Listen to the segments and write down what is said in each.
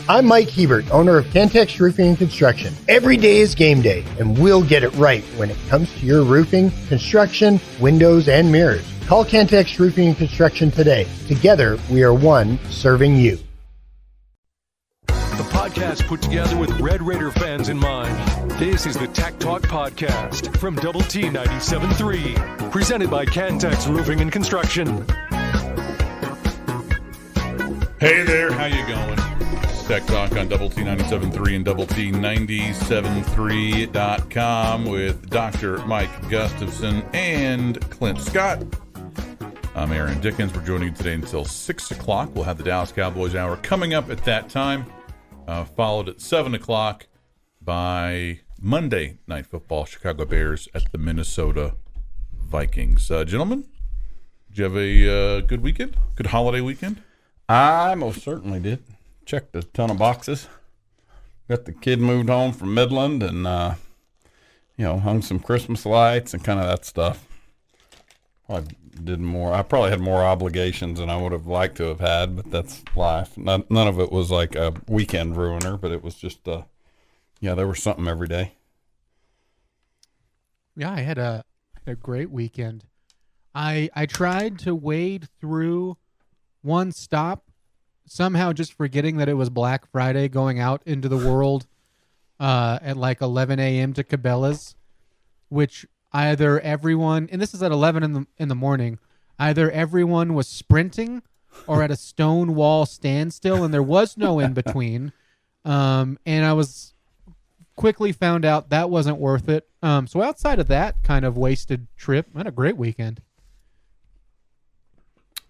I'm Mike Hebert, owner of Cantex Roofing and Construction. Every day is game day, and we'll get it right when it comes to your roofing, construction, windows, and mirrors. Call Cantex Roofing and Construction today. Together, we are one serving you. The podcast put together with Red Raider fans in mind. This is the Tech Talk Podcast from Double T 97.3, presented by Cantex Roofing and Construction. Hey there, how you going? Tech Talk on Double T 97.3 and Double T 97.3.com with Dr. Mike Gustafson and Clint Scott. I'm Aaron Dickens. We're joining you today until 6 o'clock. We'll have the Dallas Cowboys Hour coming up at that time, followed at 7 o'clock by Monday Night Football, Chicago Bears at the Minnesota Vikings. Gentlemen, did you have a good weekend? Good holiday weekend? I most certainly did. Checked a ton of boxes. Got the kid moved home from Midland and, hung some Christmas lights and kind of that stuff. I probably had more obligations than I would have liked to have had, but that's life. None of it was like a weekend ruiner, but it was just, there was something every day. Yeah, I had a great weekend. I tried to wade through one stop, somehow just forgetting that it was Black Friday, going out into the world at like 11 a.m. to Cabela's, which either everyone, and this is at 11 in the morning, either everyone was sprinting or at a stone wall standstill, and there was no in between. And I was quickly found out that wasn't worth it. So outside of that kind of wasted trip, I had a great weekend.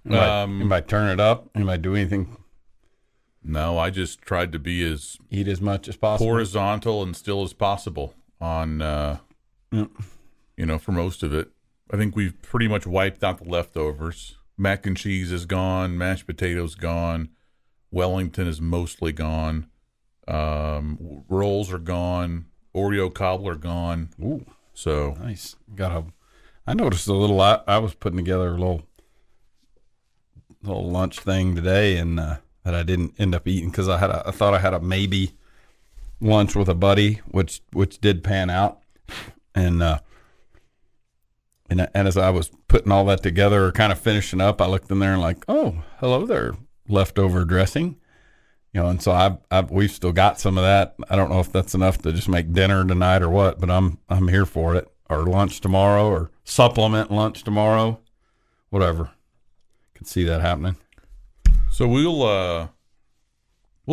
Anybody turn it up? Anybody do anything? No, I just tried to be as Eat as much as possible, horizontal and still as possible on, for most of it. I think we've pretty much wiped out the leftovers. Mac and cheese is gone. Mashed potatoes gone. Wellington is mostly gone. Rolls are gone. Oreo cobbler gone. Ooh, so nice. I noticed a little. I was putting together a little lunch thing today, and that I didn't end up eating because I thought I had a maybe lunch with a buddy, which did pan out, and as I was putting all that together, or kind of finishing up, I looked in there and like, oh, hello there, leftover dressing, and so we've still got some of that. I don't know if that's enough to just make dinner tonight or what, but I'm here for it, or lunch tomorrow, or supplement lunch tomorrow, whatever. Could see that happening. So we'll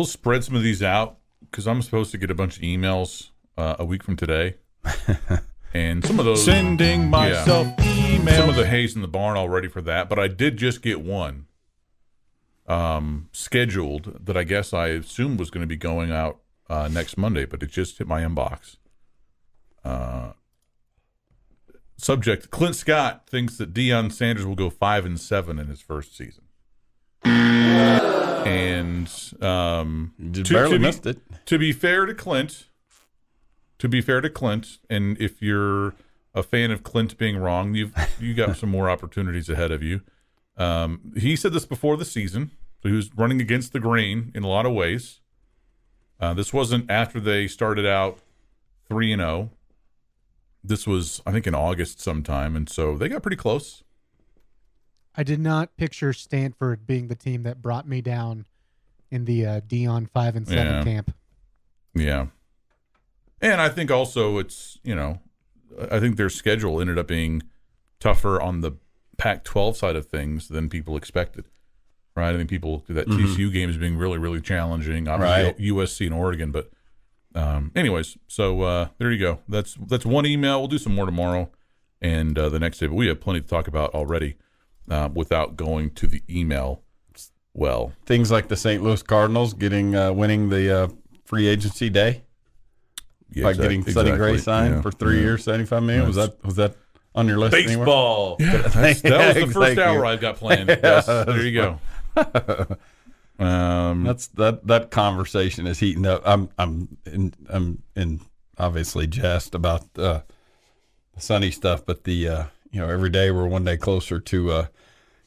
spread some of these out because I'm supposed to get a bunch of emails a week from today, and some of those sending myself emails. Some of the hay's in the barn already for that, but I did just get one scheduled that I guess I assumed was going to be going out next Monday, but it just hit my inbox. Subject: Clint Scott thinks that Deion Sanders will go 5-7 in his first season. And barely missed it. To be fair to Clint, and if you're a fan of Clint being wrong, you got some more opportunities ahead of you. He said this before the season, so he was running against the grain in a lot of ways. This wasn't after they started out 3-0. This was, I think, in August sometime, and so they got pretty close. I did not picture Stanford being the team that brought me down in the Deion 5-7 camp. Yeah. And I think also it's, I think their schedule ended up being tougher on the Pac-12 side of things than people expected. Right? I think people, that TCU game is being really, really challenging. Obviously, right. USC and Oregon, but anyways, so there you go. That's one email. We'll do some more tomorrow and the next day, but we have plenty to talk about already without going to the email. Well, things like the St. Louis Cardinals winning the free agency day, getting Sonny Gray signed for 3 years, $75 million. Was that on your list? Baseball. Yeah. That was the first hour I've got planned. Yes, there you go. That conversation is heating up. I'm in obviously jest about the Sonny stuff, but the every day we're one day closer to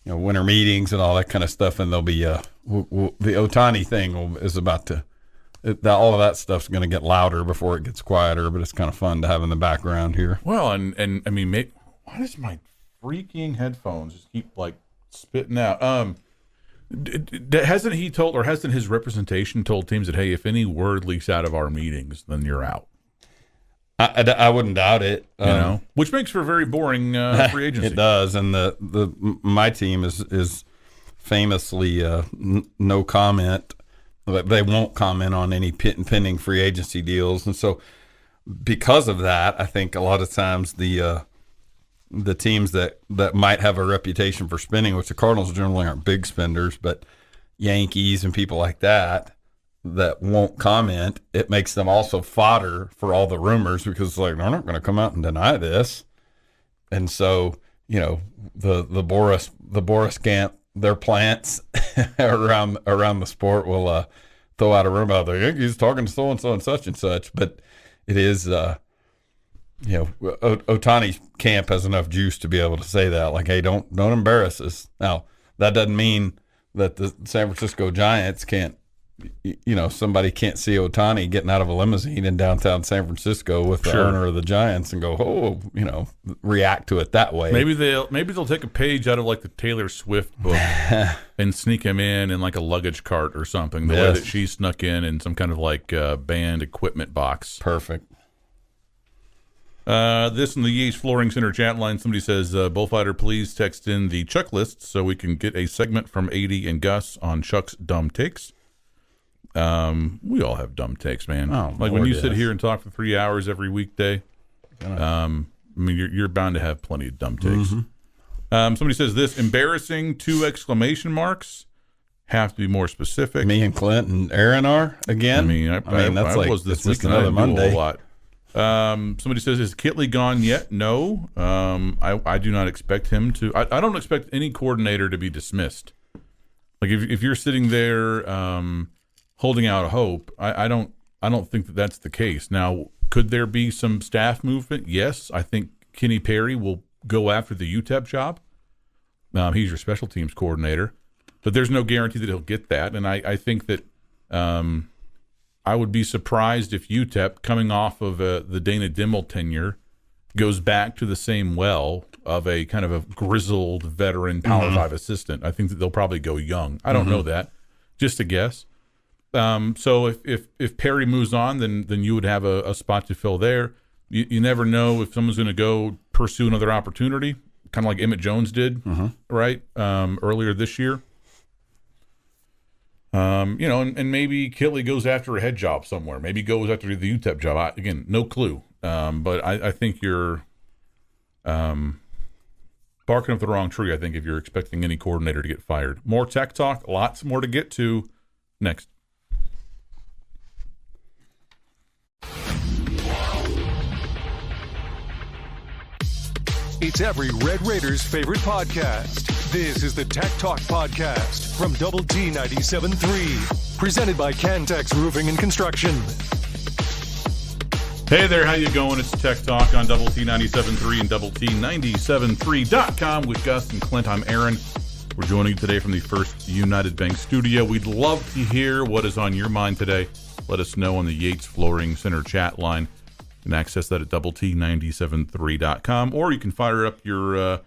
winter meetings and all that kind of stuff, and there'll be the Ohtani thing is about to all of that stuff's going to get louder before it gets quieter, but it's kind of fun to have in the background here. Well, and I mean, why does my freaking headphones just keep like spitting out? Hasn't his representation told teams that, hey, if any word leaks out of our meetings, then you're out? I wouldn't doubt it. Which makes for a very boring free agency. It does, and my team is famously no comment. They won't comment on any pending free agency deals, and so because of that, I think a lot of times the teams that might have a reputation for spending, which the Cardinals generally aren't big spenders, but Yankees and people like that won't comment, it makes them also fodder for all the rumors, because they're not going to come out and deny this. And so, the Boris camp, their plants around the sport will throw out a rumor about the Yankees talking to so and so and such. But it is, Ohtani's camp has enough juice to be able to say that, like, hey, don't embarrass us. Now, that doesn't mean that the San Francisco Giants can't. Somebody can't see Ohtani getting out of a limousine in downtown San Francisco with the owner of the Giants and go, react to it that way. Maybe they'll take a page out of like the Taylor Swift book and sneak him in like a luggage cart or something. The way that she snuck in some kind of like band equipment box. Perfect. This in the Yates Flooring Center chat line, somebody says, Bullfighter, please text in the Chuck list so we can get a segment from 80 and Gus on Chuck's dumb takes. We all have dumb takes, man. Like when you sit here and talk for 3 hours every weekday, you're bound to have plenty of dumb takes. Mm-hmm. Somebody says this, embarrassing, 2 exclamation marks, have to be more specific. Me and Clint and Aaron are again. That's like was this week and another Monday. A lot. Somebody says, is Kitley gone yet? No. I do not expect him to. I don't expect any coordinator to be dismissed. Like if you're sitting there, holding out hope, I don't think that that's the case. Now, could there be some staff movement? Yes, I think Kenny Perry will go after the UTEP job. He's your special teams coordinator, but there's no guarantee that he'll get that. And I think that I would be surprised if UTEP, coming off of the Dana Dimmel tenure, goes back to the same well of a kind of a grizzled veteran Power 5 assistant. I think that they'll probably go young. I don't know that. Just a guess. So if Perry moves on, then you would have a spot to fill there. You never know if someone's going to go pursue another opportunity, kind of like Emmett Jones did, right, earlier this year. And maybe Kitley goes after a head job somewhere. Maybe goes after the UTEP job. Again, no clue. But I think you're barking up the wrong tree, I think, if you're expecting any coordinator to get fired. More tech talk, lots more to get to next. It's every Red Raiders' favorite podcast. This is the Tech Talk Podcast from Double T 97.3, presented by Cantex Roofing and Construction. Hey there, how you going? It's Tech Talk on Double T 97.3 and Double T 97.3.com with Gus and Clint. I'm Aaron. We're joining you today from the First United Bank studio. We'd love to hear what is on your mind today. Let us know on the Yates Flooring Center chat line. You can access that at doublet973.com, or you can fire up your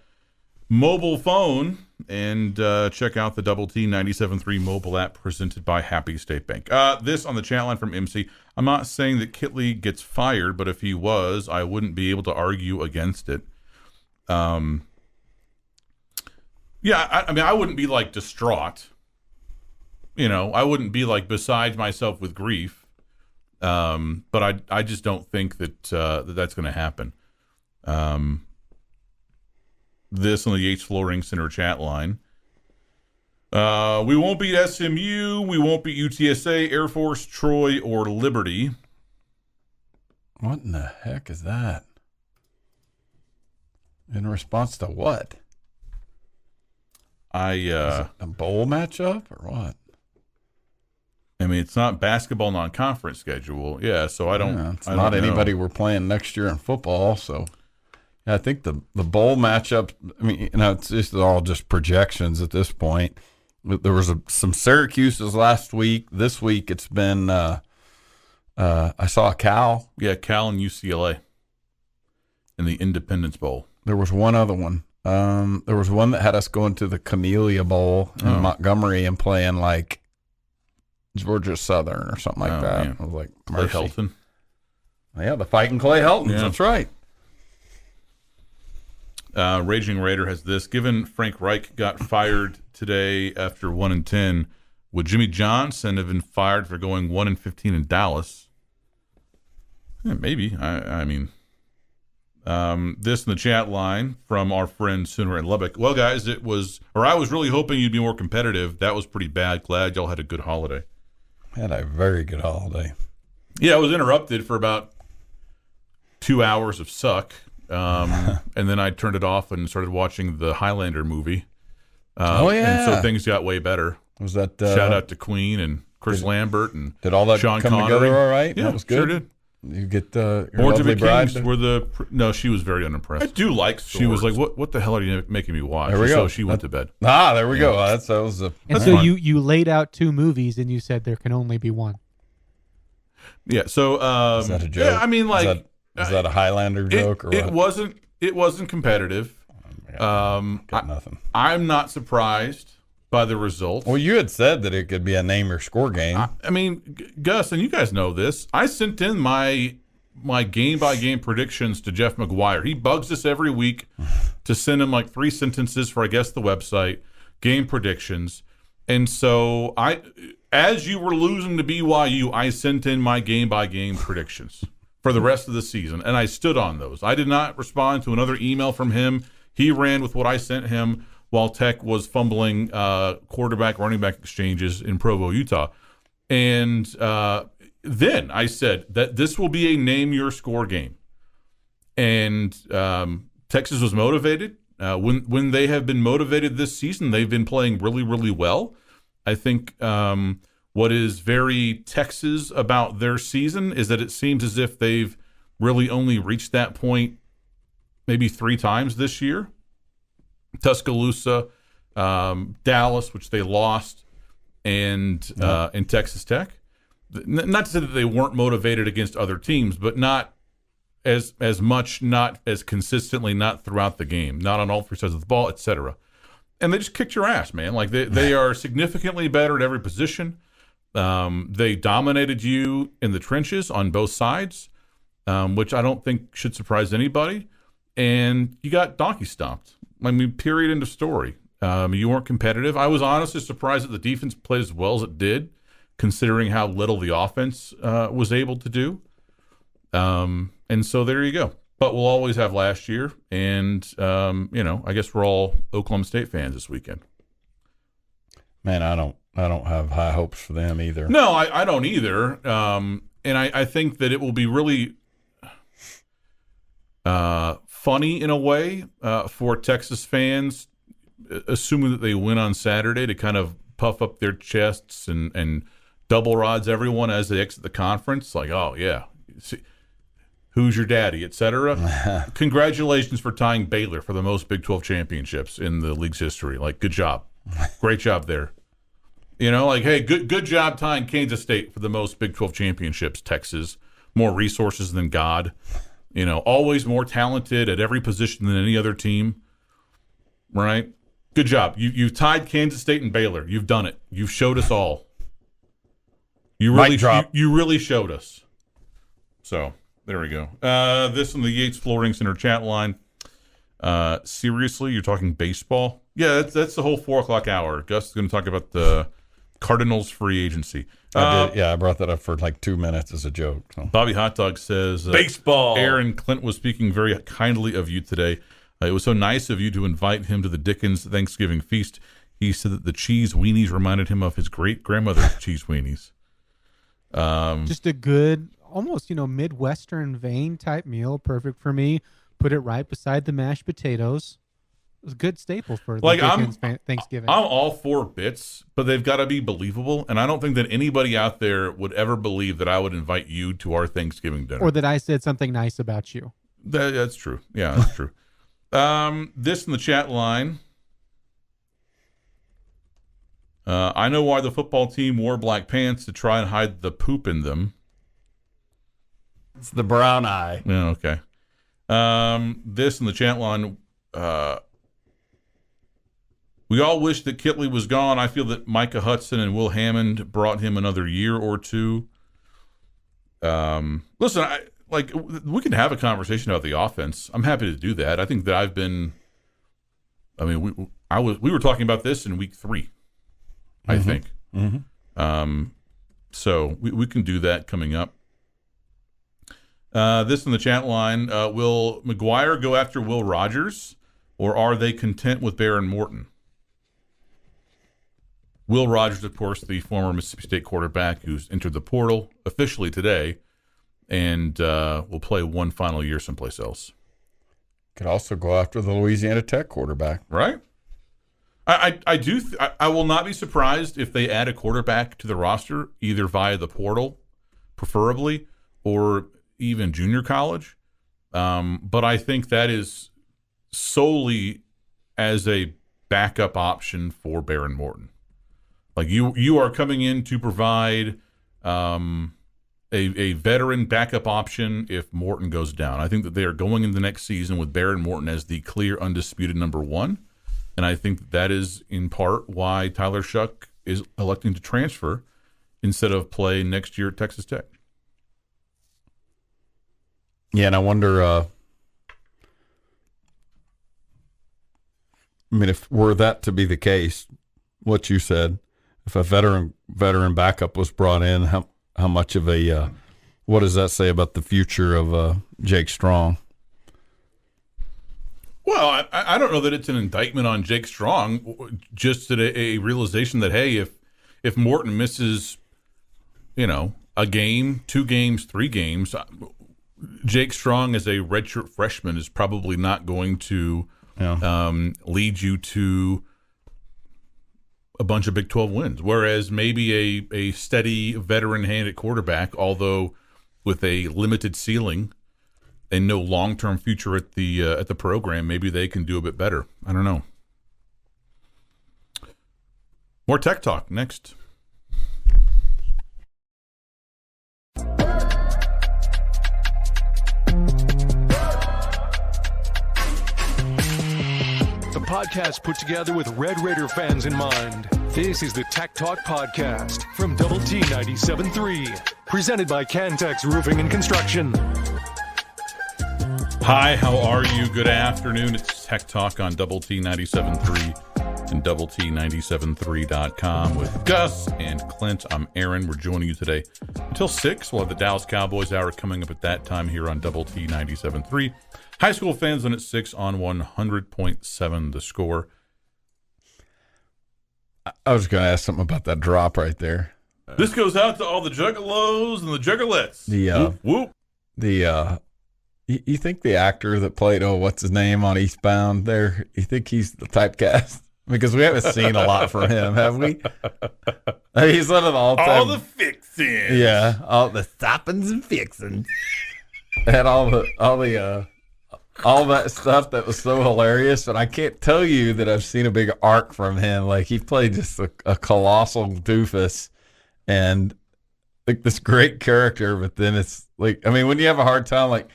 mobile phone and check out the Double T 97.3 mobile app presented by Happy State Bank. This on the chat line from MC. I'm not saying that Kitley gets fired, but if he was, I wouldn't be able to argue against it. I wouldn't be like distraught. I wouldn't be like beside myself with grief. But I just don't think that that's going to happen. This on the Yates Flooring Center chat line. We won't beat SMU. We won't beat UTSA, Air Force, Troy, or Liberty. What in the heck is that? In response to what? Is it a bowl matchup or what? I mean, it's not basketball non-conference schedule. Yeah, so I don't. Yeah, it's not anybody we're playing next year in football. So, yeah, I think the bowl matchup. I mean, it's just all just projections at this point. There was some Syracuse's last week. This week it's been I saw a cow. Yeah, Cal and UCLA in the Independence Bowl. There was one other one. There was one that had us going to the Camellia Bowl in Montgomery and playing like Georgia Southern or something like that. Man. I was like, Clay mercy. Helton. Yeah, the fighting Clay Helton. Yeah. That's right. Raging Raider has this. Given Frank Reich got fired today after 1-10, would Jimmy Johnson have been fired for going 1-15 in Dallas? Yeah, maybe. I mean, this in the chat line from our friend Sooner in Lubbock. Well, guys, I was really hoping you'd be more competitive. That was pretty bad. Glad y'all had a good holiday. Had a very good holiday. Yeah, I was interrupted for about 2 hours of suck. And then I turned it off and started watching the Highlander movie. And so things got way better. Was that Shout out to Queen and Chris Lambert and did all that Sean come Connery. together all right? Yeah, That was good. sure did. You get your Born to lovely be bride. Kings were no, she was very unimpressed. I do like She was like, "What the hell are you making me watch?" There we So go. she went to bed. There we go. That was a. And so you laid out 2 movies and you said there can only be one. Yeah. So Is that a joke? Yeah, I mean, like, is that a Highlander joke or what? It wasn't competitive. Got nothing. I'm not surprised by the result. Well, you had said that it could be a name or score game. I mean, Gus, and you guys know this. I sent in my game by game predictions to Jeff McGuire. He bugs us every week to send him like 3 sentences for, I guess, the website game predictions. And so as you were losing to BYU, I sent in my game by game predictions for the rest of the season, and I stood on those. I did not respond to another email from him. He ran with what I sent him while Tech was fumbling quarterback, running back exchanges in Provo, Utah. And then I said that this will be a name your score game. And Texas was motivated. When they have been motivated this season, they've been playing really, really well. I think what is very Texas about their season is that it seems as if they've really only reached that point maybe 3 times this year. Tuscaloosa, Dallas, which they lost, and Texas Tech. Not to say that they weren't motivated against other teams, but not as much, not as consistently, not throughout the game, not on all 3 sides of the ball, etc. And they just kicked your ass, man. Like they are significantly better at every position. They dominated you in the trenches on both sides, which I don't think should surprise anybody. And you got donkey stomped. I mean, period, end of story. You weren't competitive. I was honestly surprised that the defense played as well as it did, considering how little the offense was able to do. And so there you go. But we'll always have last year. And, I guess we're all Oklahoma State fans this weekend. Man, I don't have high hopes for them either. No, I don't either. And I think that it will be really funny in a way for Texas fans, assuming that they win on Saturday, to kind of puff up their chests and double rods everyone as they exit the conference. Like, oh, yeah, see, who's your daddy, etc. Congratulations for tying Baylor for the most Big 12 championships in the league's history. Like, good job. Great job there. Hey, good job tying Kansas State for the most Big 12 championships, Texas. More resources than God. Always more talented at every position than any other team. Right? Good job. You've tied Kansas State and Baylor. You've done it. You've showed us all. You really showed us. So, there we go. This on the Yates Flooring Center chat line. Seriously, you're talking baseball? Yeah, that's the whole 4 o'clock hour. Gus is going to talk about the Cardinals free agency. I did. Yeah, I brought that up for like 2 minutes as a joke. So. Bobby Hot Dog says, baseball. Aaron Clint was speaking very kindly of you today. It was so nice of you to invite him to the Dickens Thanksgiving feast. He said that the cheese weenies reminded him of his great-grandmother's cheese weenies. Just a good, almost, Midwestern vein type meal. Perfect for me. Put it right beside the mashed potatoes. It was a good staple for the Dickens Thanksgiving. I'm all for bits, but they've got to be believable. And I don't think that anybody out there would ever believe that I would invite you to our Thanksgiving dinner. Or that I said something nice about you. That's true. Yeah, that's true. This in the chat line. I know why the football team wore black pants, to try and hide the poop in them. It's the brown eye. Yeah, okay. This in the chat line, we all wish that Kitley was gone. I feel that Micah Hudson and Will Hammond brought him another year or two. Listen, we can have a conversation about the offense. I'm happy to do that. I think that we were talking about this in week 3, I think. Mm-hmm. So we can do that coming up. This in the chat line, will McGuire go after Will Rogers, or are they content with Baron Morton? Will Rogers, of course, the former Mississippi State quarterback who's entered the portal officially today and will play one final year someplace else. Could also go after the Louisiana Tech quarterback. Right. I will not be surprised if they add a quarterback to the roster, either via the portal, preferably, or even junior college. But I think that is solely as a backup option for Baron Morton. Like you are coming in to provide a veteran backup option if Morton goes down. I think that they are going into the next season with Baron Morton as the clear undisputed number 1. And I think that is in part why Tyler Shuck is electing to transfer instead of play next year at Texas Tech. Yeah, and I wonder, if were that to be the case, what you said, if a veteran backup was brought in, how much of a what does that say about the future of Jake Strong? Well, I don't know that it's an indictment on Jake Strong, just a realization that, hey, if Morton misses, a game, 2 games, 3 games, Jake Strong as a redshirt freshman is probably not going to lead you to a bunch of Big 12 wins, whereas maybe a steady veteran hand at quarterback, although with a limited ceiling and no long-term future at the program, maybe they can do a bit better. I don't know. More Tech Talk next. Podcast put together with Red Raider fans in mind. This is the Tech Talk Podcast from Double T 97.3, presented by Cantex Roofing and Construction. Hi, how are you? Good afternoon. It's Tech Talk on Double T 97.3 and Double T 97.3.com with Gus and Clint. I'm Aaron. We're joining you today until 6. We'll have the Dallas Cowboys Hour coming up at that time here on Double T 97.3. High school fans on at 6 on 100.7 The Score. I was going to ask something about that drop right there. This goes out to all the juggalos and the juggalettes. Whoop. You think the actor that played, what's his name on Eastbound there, you think he's the typecast? Because we haven't seen a lot from him, have we? He's one of the all-time. All the fixins. Yeah, all the stoppings and fixins. And all that stuff that was so hilarious, but I can't tell you that I've seen a big arc from him. Like, he played just a colossal doofus and like this great character, but then it's like, when you have a hard time, like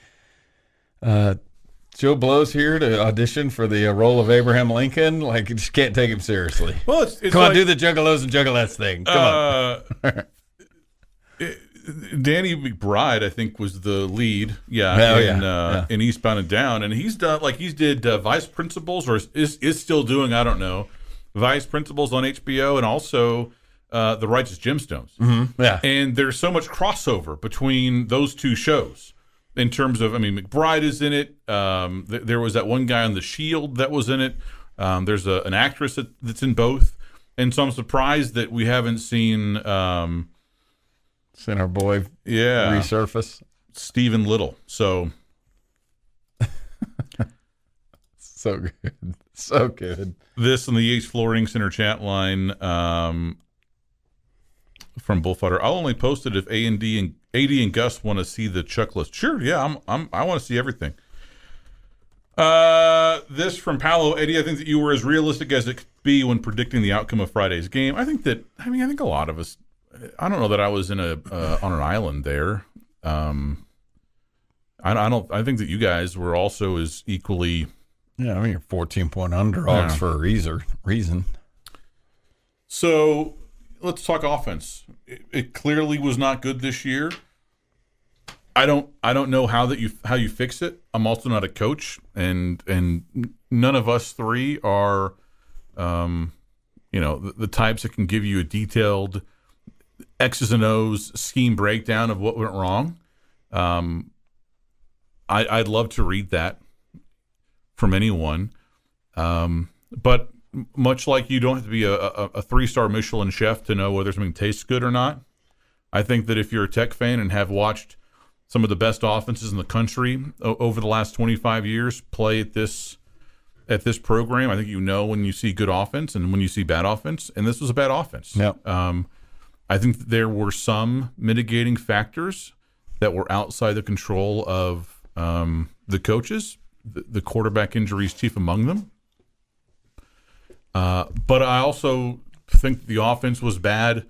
Joe Blow's here to audition for the role of Abraham Lincoln, like, you just can't take him seriously. Well, it's come on, do the juggalos and juggalettes thing. Come on. Danny McBride, I think, was the lead, in Eastbound and Down, and he's done did Vice Principals, or is still doing, I don't know, Vice Principals on HBO, and also The Righteous Gemstones. Mm-hmm. Yeah, and there's so much crossover between those two shows in terms of, McBride is in it. There was that one guy on The Shield that was in it. There's an actress that's in both, and so I'm surprised that we haven't seen. Seen our boy resurface. Stephen Little. So good. So good. This in the Yates Flooring Center chat line from Bullfighter. I'll only post it if AD and Gus want to see the check list. Sure, yeah, I want to see everything. This from Paolo. Eddie, I think that you were as realistic as it could be when predicting the outcome of Friday's game. I think a lot of us, I don't know that I was in on an island there. I think that you guys were also as equally. Yeah, I mean, you're 14-point underdogs for a reason. So let's talk offense. It clearly was not good this year. I don't know how you fix it. I'm also not a coach, and none of us three are, the types that can give you a detailed X's and O's scheme breakdown of what went wrong. I'd love to read that from anyone, but much like you don't have to be a 3-star Michelin chef to know whether something tastes good or not. I think that if you're a Tech fan and have watched some of the best offenses in the country over the last 25 years play at this program, I think you know when you see good offense and when you see bad offense, and this was a bad offense. Yep. I think that there were some mitigating factors that were outside the control of the coaches, the quarterback injuries chief among them. But I also think the offense was bad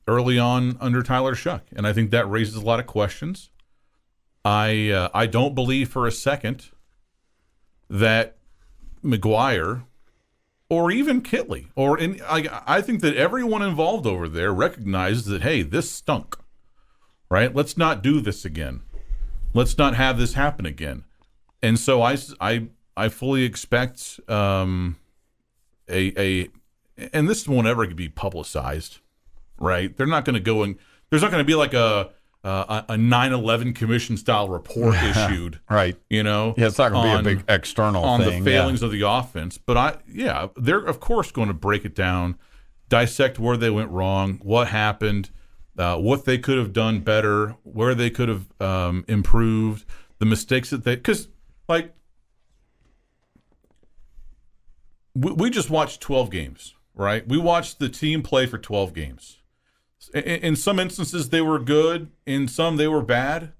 early on under Tyler Shuck, and I think that raises a lot of questions. I don't believe for a second that McGuire or even Kitley I think that everyone involved over there recognizes that, hey, this stunk, right? Let's not do this again. Let's not have this happen again. And so I fully expect and this won't ever be publicized, right? They're not going to go and there's not going to be like a 9/11 commission style report issued, right? It's not going to be a big external on thing, the failings of the offense. But they're of course going to break it down, dissect where they went wrong, what happened, what they could have done better, where they could have improved, the mistakes that because we just watched 12 games, right? We watched the team play for 12 games. In some instances, they were good. In some, they were bad.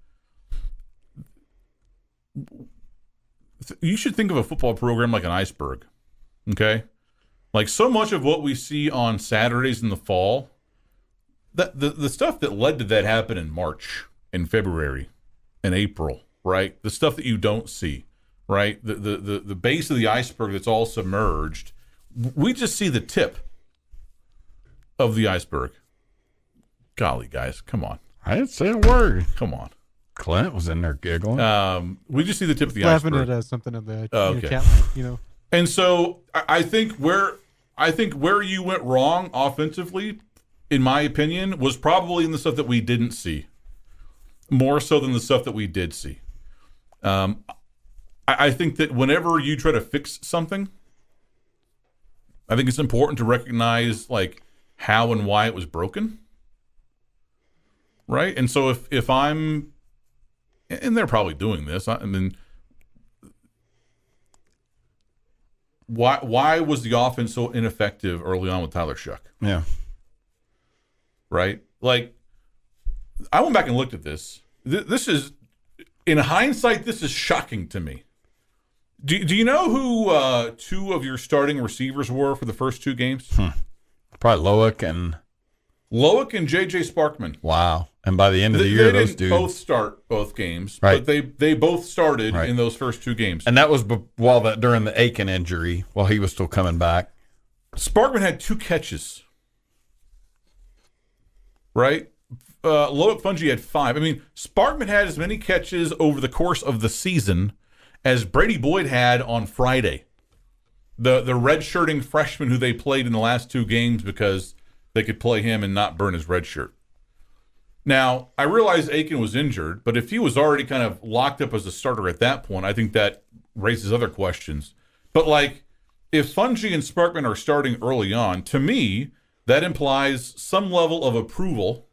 You should think of a football program like an iceberg, okay? Like so much of what we see on Saturdays in the fall, that the stuff that led to that happened in March, in February, in April, right? The stuff that you don't see, right? The base of the iceberg that's all submerged. We just see the tip of the iceberg. Golly, guys, come on. I didn't say a word. Come on. Clint was in there giggling. We just see the tip of the laughing iceberg. at something in the Okay. chat line, And so I think where you went wrong offensively, in my opinion, was probably in the stuff that we didn't see, more so than the stuff that we did see. I think that whenever you try to fix something, I think it's important to recognize how and why it was broken. Right. And so if I'm, and they're probably doing this, I mean, why was the offense so ineffective early on with Tyler Shuck? Yeah. Right. I went back and looked at this. This is, in hindsight, this is shocking to me. Do you know who two of your starting receivers were for the first two games? Probably Loic and J.J. Sparkman. Wow. And by the end of the year, those dudes didn't both start both games, right. But they both started in those first two games. And that was during the Aiken injury, while he was still coming back. Sparkman had 2 catches, right? Loic Fungi had 5. I mean, Sparkman had as many catches over the course of the season as Brady Boyd had on Friday. The redshirting freshman who they played in the last 2 games because they could play him and not burn his red shirt. Now, I realize Aiken was injured, but if he was already kind of locked up as a starter at that point, I think that raises other questions. But if Fungi and Sparkman are starting early on, to me, that implies some level of approval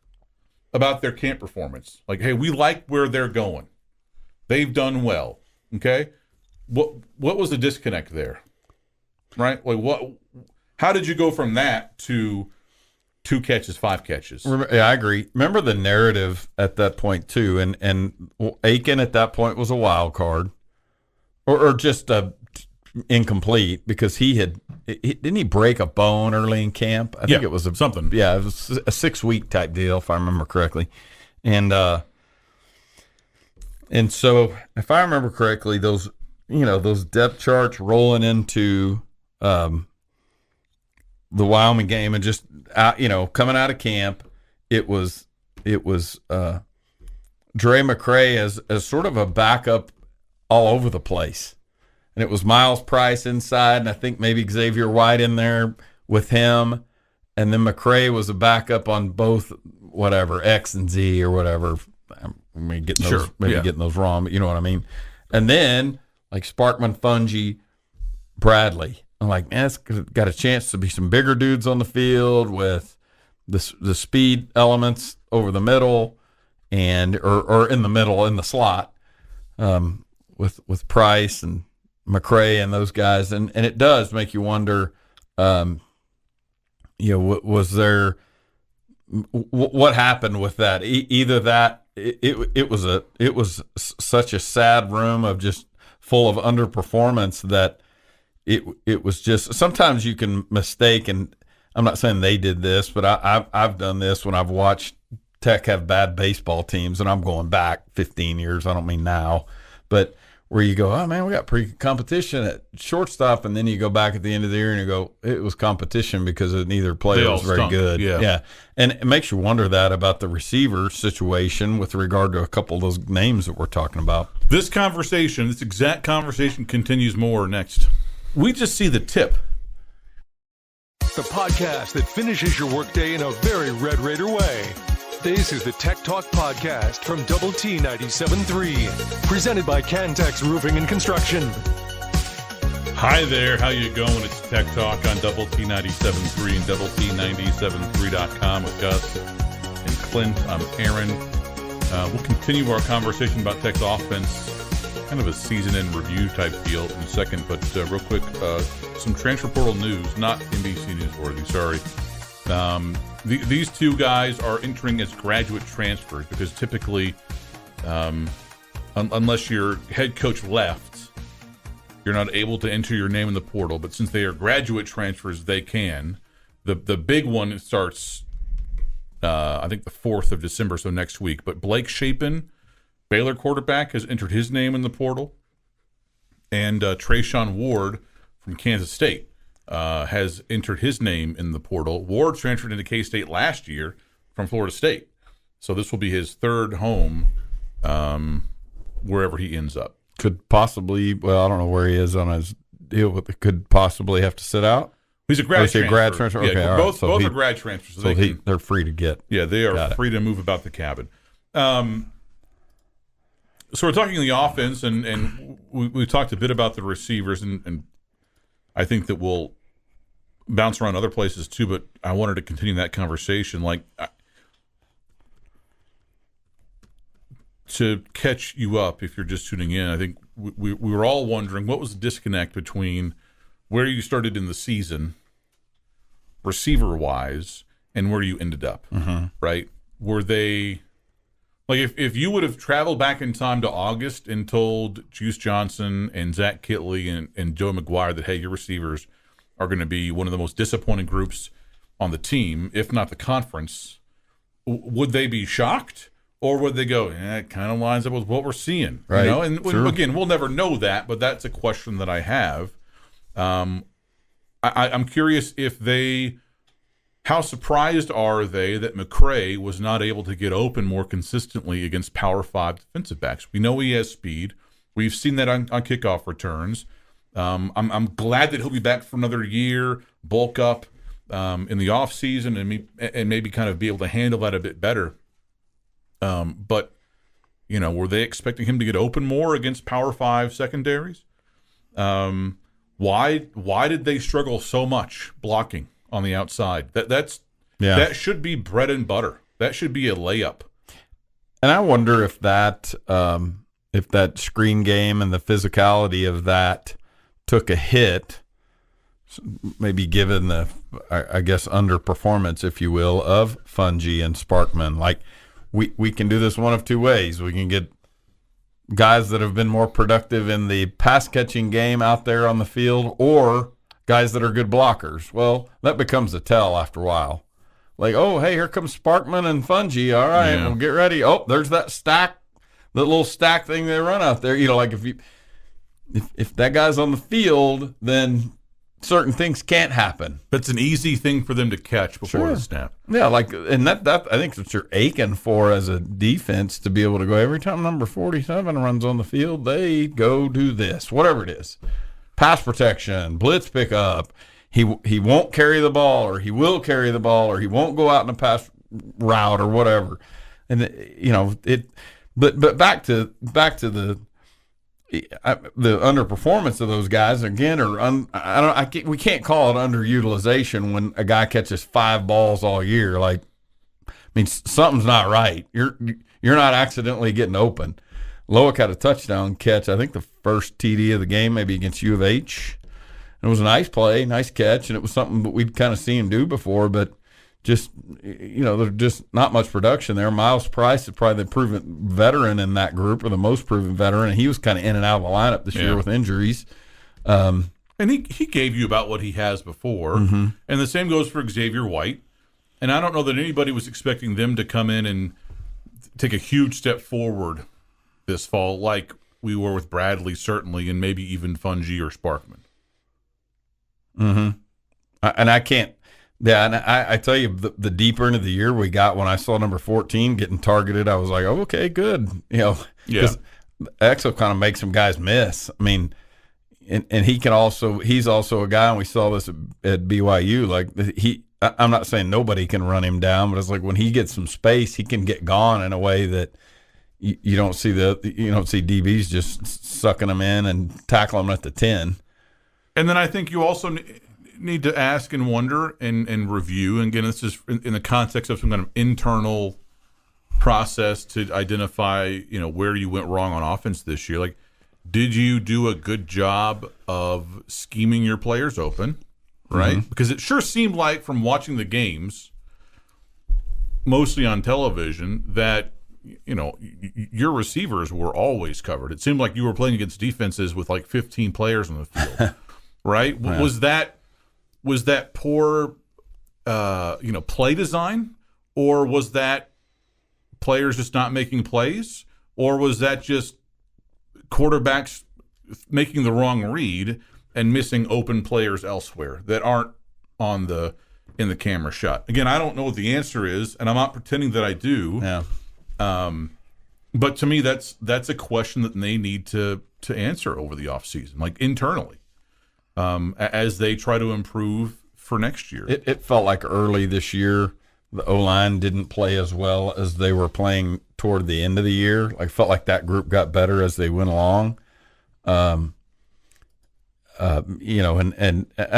about their camp performance. Hey, we like where they're going. They've done well. Okay? What was the disconnect there? Right? How did you go from that to 2 catches, 5 catches? Yeah, I agree. Remember the narrative at that point too, and Aiken at that point was a wild card, or just incomplete because didn't he break a bone early in camp? I think it was something. Yeah, it was a 6-week type deal if I remember correctly, and And so, if I remember correctly, those depth charts rolling into the Wyoming game and just coming out of camp, it was Dre McCray as sort of a backup all over the place. And it was Miles Price inside, and I think maybe Xavier White in there with him. And then McCray was a backup on both, whatever, X and Z or whatever. Getting those wrong, but you know what I mean. And then, like Sparkman, Fungi, Bradley. I'm like, man, it's got a chance to be some bigger dudes on the field with the speed elements over the middle and or in the middle in the slot with Price and McCray and those guys, and it does make you wonder, was there what happened with that? Either that it was such a sad room of just full of underperformance that it was just, sometimes you can mistake, and I'm not saying they did this, but I've done this when I've watched Tech have bad baseball teams, and I'm going back 15 years. I don't mean now, but where you go, oh man, we got pretty good competition at shortstop, and then you go back at the end of the year and you go, it was competition because neither player was very good. Yeah, and it makes you wonder that about the receiver situation with regard to a couple of those names that we're talking about. This exact conversation continues more next. We just see the tip. The podcast that finishes your workday in a very Red Raider way. This is the Tech Talk Podcast from Double T 97.3, presented by Cantex Roofing and Construction. Hi there, how you going? It's Tech Talk on Double T 97.3 and Double T973.com with Gus and Clint. I'm Aaron. We'll continue our conversation about Tech's offense, kind of a season in review type deal in a second, but real quick, some transfer portal news, not NBC newsworthy, sorry. These two guys are entering as graduate transfers because typically, unless your head coach left, you're not able to enter your name in the portal. But since they are graduate transfers, they can. The big one starts, I think, the 4th of December, so next week. But Blake Shapen, Baylor quarterback, has entered his name in the portal. And Trayshawn Ward from Kansas State has entered his name in the portal. Ward transferred into K-State last year from Florida State. So this will be his third home wherever he ends up. Could possibly, I don't know where he is on his deal, but could possibly have to sit out. He's a grad transfer. Grad transfer? Okay, yeah, all both right. are grad transfers. So they're free to get. Yeah, they are free to move about the cabin. So we're talking the offense, and we talked a bit about the receivers, and I think that we'll bounce around other places too, but I wanted to continue that conversation. To catch you up, if you're just tuning in, I think we were all wondering what was the disconnect between where you started in the season, receiver-wise, and where you ended up, right? Were they, like, if you would have traveled back in time to August and told Juice Johnson and Zach Kitley and Joe McGuire that, hey, your receivers are going to be one of the most disappointing groups on the team, if not the conference, would they be shocked? Or would they go, it kind of lines up with what we're seeing? Right. And again, we'll never know that, but that's a question that I have. I'm curious how surprised are they that McCray was not able to get open more consistently against Power 5 defensive backs? We know he has speed. We've seen that on kickoff returns. I'm glad that he'll be back for another year, bulk up in the offseason, and maybe kind of be able to handle that a bit better. But, were they expecting him to get open more against Power 5 secondaries? Why did they struggle so much blocking on the outside? That should be bread and butter. That should be a layup. And I wonder if that screen game and the physicality of that took a hit, maybe given the, I guess, underperformance, if you will, of Fungi and Sparkman. Like, we can do this one of two ways. We can get guys that have been more productive in the pass-catching game out there on the field, or guys that are good blockers. Well, that becomes a tell after a while. Like, oh, hey, here comes Sparkman and Fungi. All right, We'll get ready. Oh, there's that stack the little stack thing they run out there. Like if that guy's on the field, then certain things can't happen. But it's an easy thing for them to catch before the snap. Yeah, and that I think that's what you're aching for as a defense, to be able to go, every time number 47 runs on the field, they go do this, whatever it is. Pass protection, blitz pickup. He won't carry the ball, or he will carry the ball, or he won't go out in a pass route or whatever. And but back to the underperformance of those guys again, we can't call it underutilization when a guy catches 5 balls all year. Like, I mean, something's not right. You're not accidentally getting open. Loic had a touchdown catch, I think the first TD of the game, maybe against U of H. It was a nice play, nice catch, and it was something that we'd kind of seen him do before, but just, there's just not much production there. Miles Price is probably the proven veteran in that group, or the most proven veteran, and he was kind of in and out of the lineup this year with injuries. And he gave you about what he has before, and the same goes for Xavier White. And I don't know that anybody was expecting them to come in and take a huge step forward this fall, like we were with Bradley, certainly, and maybe even Fungi or Sparkman. And I can't. Yeah, and I tell you, the deeper into the year we got, when I saw number 14 getting targeted, I was like, oh, okay, good. Because Exo kind of makes some guys miss. I mean, and he's also a guy, and we saw this at BYU. Like, I'm not saying nobody can run him down, but it's like when he gets some space, he can get gone in a way that you don't see DBs just sucking them in and tackling them at the 10. And then I think you also need to ask and wonder and review. And again, this is in the context of some kind of internal process to identify, where you went wrong on offense this year. Like, did you do a good job of scheming your players open, right? Because it sure seemed like, from watching the games, mostly on television, that your receivers were always covered. It seemed like you were playing against defenses with like 15 players on the field, right? Yeah. Was that poor, play design, or was that players just not making plays, or was that just quarterbacks making the wrong read and missing open players elsewhere that aren't in the camera shot? Again, I don't know what the answer is, and I'm not pretending that I do. Yeah. But to me, that's a question that they need to answer over the offseason, like internally, as they try to improve for next year. It felt like early this year the O-line didn't play as well as they were playing toward the end of the year. Like, felt like that group got better as they went along. And I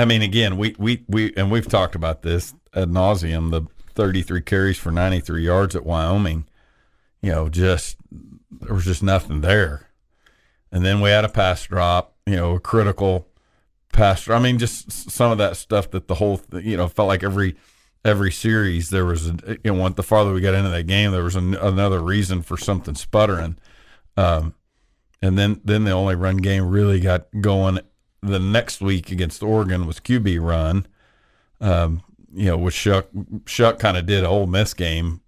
mean, again, we've talked about this ad nauseum, the 33 carries for 93 yards at Wyoming. There was just nothing there. And then we had a pass drop, a critical pass drop. I mean, just some of that stuff that the whole, felt like every series there was, the farther we got into that game, there was another reason for something sputtering. And then the only run game really got going the next week against Oregon was QB run. With Shuck kind of did an Ole Miss game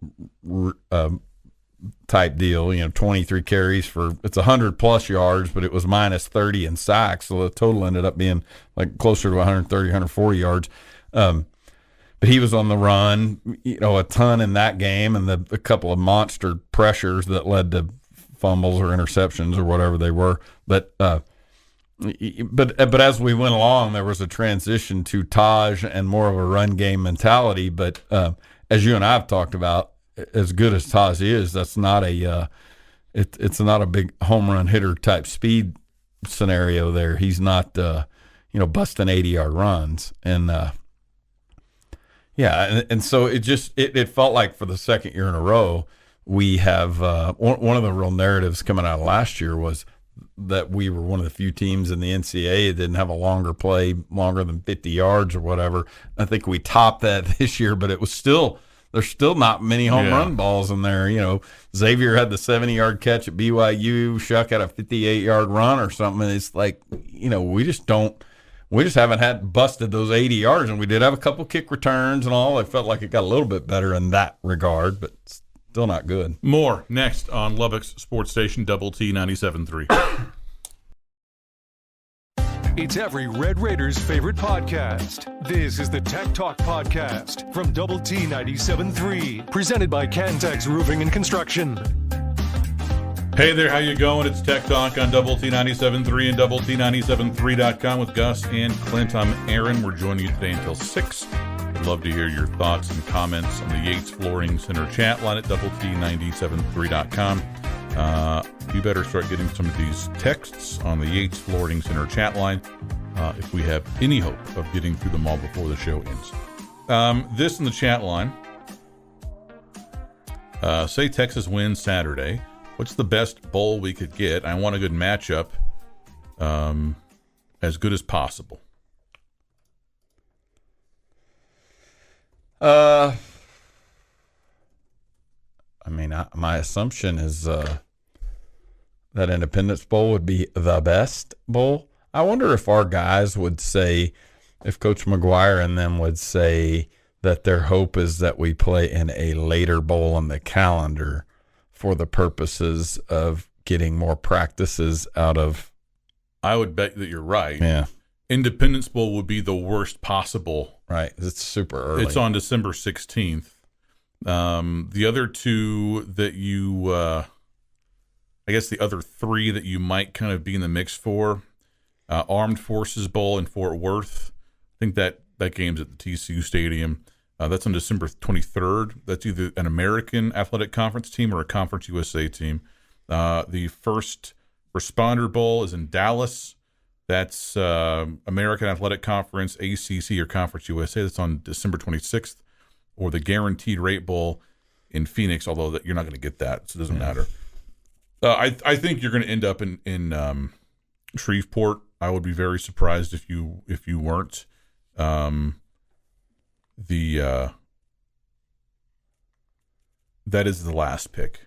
type deal, 23 carries for, it's 100+ yards, but it was minus 30 in sacks. So the total ended up being like closer to 130, 140 yards. But he was on the run, a ton in that game, and a couple of monster pressures that led to fumbles or interceptions or whatever they were. But as we went along, there was a transition to Taj and more of a run game mentality. But as you and I have talked about, as good as Taj is, that's not it's not a big home run hitter type speed scenario there. He's not busting 80-yard runs, and and so it felt like for the second year in a row we have one of the real narratives coming out of last year was that we were one of the few teams in the NCAA that didn't have a longer play, longer than 50 yards or whatever. I think we topped that this year, but it was still. There's still not many home run balls in there. Xavier had the 70-yard catch at BYU. Shuck had a 58-yard run or something. And it's like, we just haven't had busted those 80 yards. And we did have a couple kick returns and all. I felt like it got a little bit better in that regard, but Still not good. More next on Lubbock's sports station, Double T 97.3. It's every Red Raiders' favorite podcast. This is the Tech Talk Podcast from Double T 97.3, presented by Cantex Roofing and Construction. Hey there, how you going? It's Tech Talk on Double T 97.3 and Double T 97.3.com with Gus and Clint. I'm Aaron. We're joining you today until 6. I'd love to hear your thoughts and comments on the Yates Flooring Center chat line at Double T 97.3.com. You better start getting some of these texts on the Yates Flooring Center chat line if we have any hope of getting through them all before the show ends. This in the chat line. Say Texas wins Saturday. What's the best bowl we could get? I want a good matchup, as good as possible. I mean, my assumption is that Independence Bowl would be the best bowl. I wonder if our guys would say, if Coach McGuire and them would say that their hope is that we play in a later bowl on the calendar for the purposes of getting more practices out of. I would bet that you're right. Yeah. Independence Bowl would be the worst possible. Right. It's super early. It's on December 16th. The other two that you, I guess the other three that you might kind of be in the mix for, Armed Forces Bowl in Fort Worth. I think that game's at the TCU Stadium. That's on December 23rd. That's either an American Athletic Conference team or a Conference USA team. The First Responder Bowl is in Dallas. That's American Athletic Conference, ACC, or Conference USA. That's on December 26th. Or the Guaranteed Rate Bowl in Phoenix, although you're not going to get that, so it doesn't matter. I think you're going to end up in Shreveport. I would be very surprised if you weren't. That is the last pick.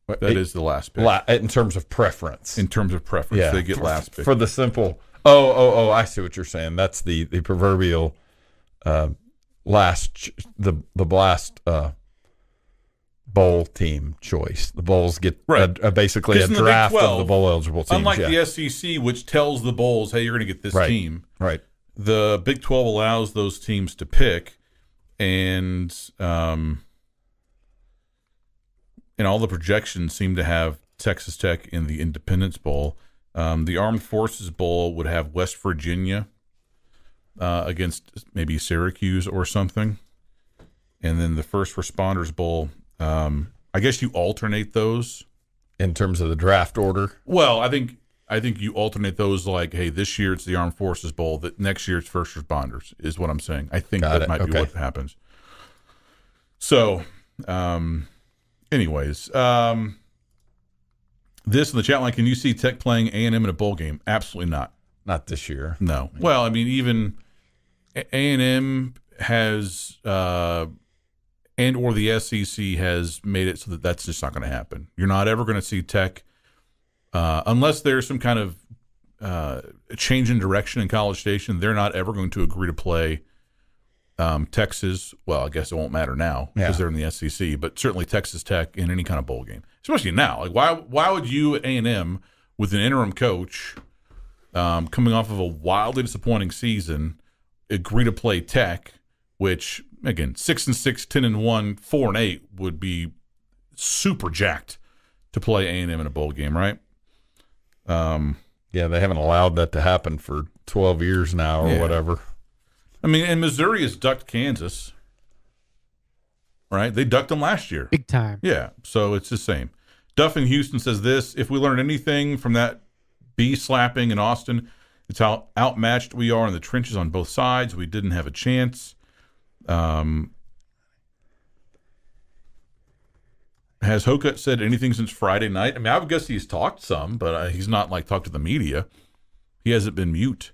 That is the last pick. In terms of preference. In terms of preference, yeah, they get last pick. For the simple, I see what you're saying. That's the proverbial last bowl team choice. The bowls get basically a draft of the bowl eligible teams. Unlike the SEC, which tells the bowls, hey, you're going to get this team. Right. The Big 12 allows those teams to pick, and all the projections seem to have Texas Tech in the Independence Bowl. The Armed Forces Bowl would have West Virginia against maybe Syracuse or something. And then the First Responders Bowl, I guess you alternate those. In terms of the draft order? Well, I think you alternate those like, hey, this year it's the Armed Forces Bowl, that next year it's First Responders, is what I'm saying. I think that might be what happens. So, anyways, this in the chat line, can you see Tech playing A&M in a bowl game? Absolutely not. Not this year. No. Well, I mean, even A&M has, and or the SEC has made it so that that's just not going to happen. You're not ever going to see Tech, unless there's some kind of change in direction in College Station, they're not ever going to agree to play Texas. Well, I guess it won't matter now because they're in the SEC, but certainly Texas Tech in any kind of bowl game, especially now. Like, why would you at A&M with an interim coach coming off of a wildly disappointing season agree to play Tech, which again 6-6, 10-1, 4-8 would be super jacked to play A&M in a bowl game, right? Yeah, they haven't allowed that to happen for 12 years now or whatever. I mean, and Missouri has ducked Kansas, right? They ducked them last year. Big time. Yeah, so it's the same. Duff in Houston says this: if we learn anything from that bee slapping in Austin, it's how outmatched we are in the trenches on both sides. We didn't have a chance. Has Hokut said anything since Friday night? I mean, I would guess he's talked some, but he's not like talked to the media. He hasn't been mute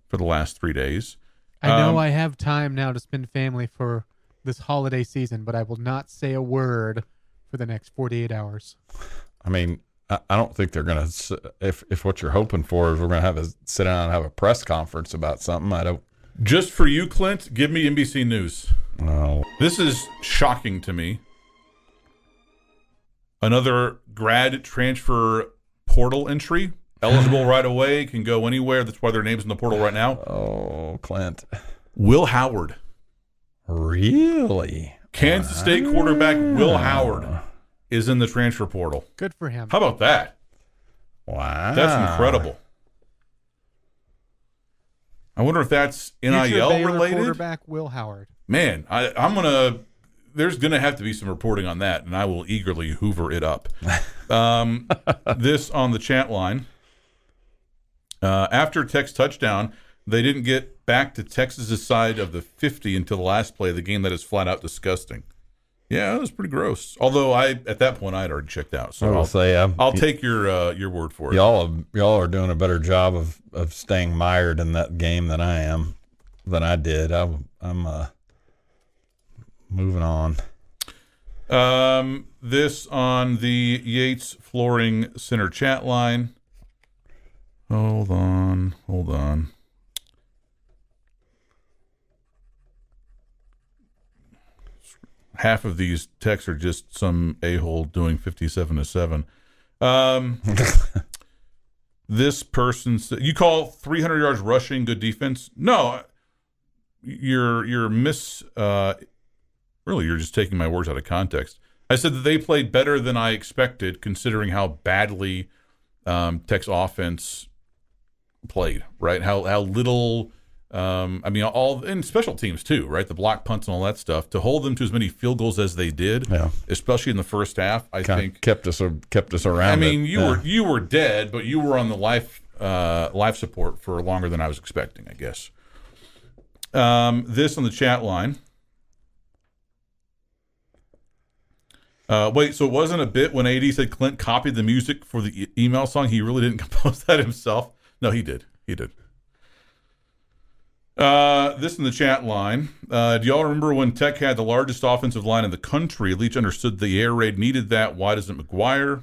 for the last 3 days. I know I have time now to spend family for this holiday season, but I will not say a word for the next 48 hours. I mean, I don't think they're going to, if what you're hoping for is we're going to have sit down and have a press conference about something, I don't. Just for you, Clint, give me NBC News. Oh, This is shocking to me. Another grad transfer portal entry. Eligible right away, can go anywhere. That's why their name's in the portal right now. oh, Clint. Will Howard. Really? Kansas State quarterback Will Howard is in the transfer portal. Good for him. How about that? Wow. That's incredible. I wonder if that's Future NIL Baylor related. quarterback Will Howard. Man, I'm gonna. There's gonna have to be some reporting on that, and I will eagerly hoover it up. This on the chat line. After Tech's touchdown, they didn't get back to Texas's side of the 50 until the last play of the game. That is flat out disgusting. Yeah, it was pretty gross. Although at that point I had already checked out, so I'll take your word for it. Y'all are doing a better job of staying mired in that game than I did. I'm moving on. This on the Yates Flooring Center chat line. Hold on. Half of these texts are just some a-hole doing 57-7. This person said, you call 300 yards rushing good defense? No, you're really, you're just taking my words out of context. I said that they played better than I expected, considering how badly Tech's offense played, right? How little, all in special teams too, right? The block punts and all that stuff. To hold them to as many field goals as they did, especially in the first half, I think kept us around. I mean, you were dead, but you were on the life support for longer than I was expecting, I guess. This on the chat line. Wait, so it wasn't a bit when AD said Clint copied the music for the email song? He really didn't compose that himself? No, he did. This in the chat line. Do y'all remember when Tech had the largest offensive line in the country? Leach understood the air raid needed that. Why doesn't McGuire?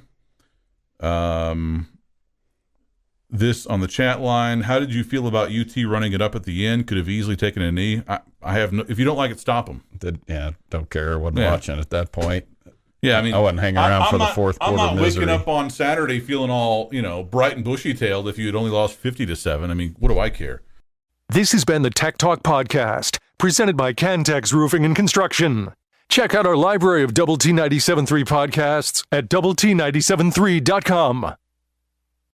This on the chat line. How did you feel about UT running it up at the end? Could have easily taken a knee. I have no. If you don't like it, stop them. Don't care. Wasn't watching at that point. Yeah, I mean, I wasn't hanging around for the fourth quarter. I'm not misery. waking up on Saturday feeling all, bright and bushy-tailed if you had only lost 50-7. I mean, what do I care? This has been the Tech Talk Podcast, presented by Cantex Roofing and Construction. Check out our library of Double T 97.3 podcasts at doublet97.3.com.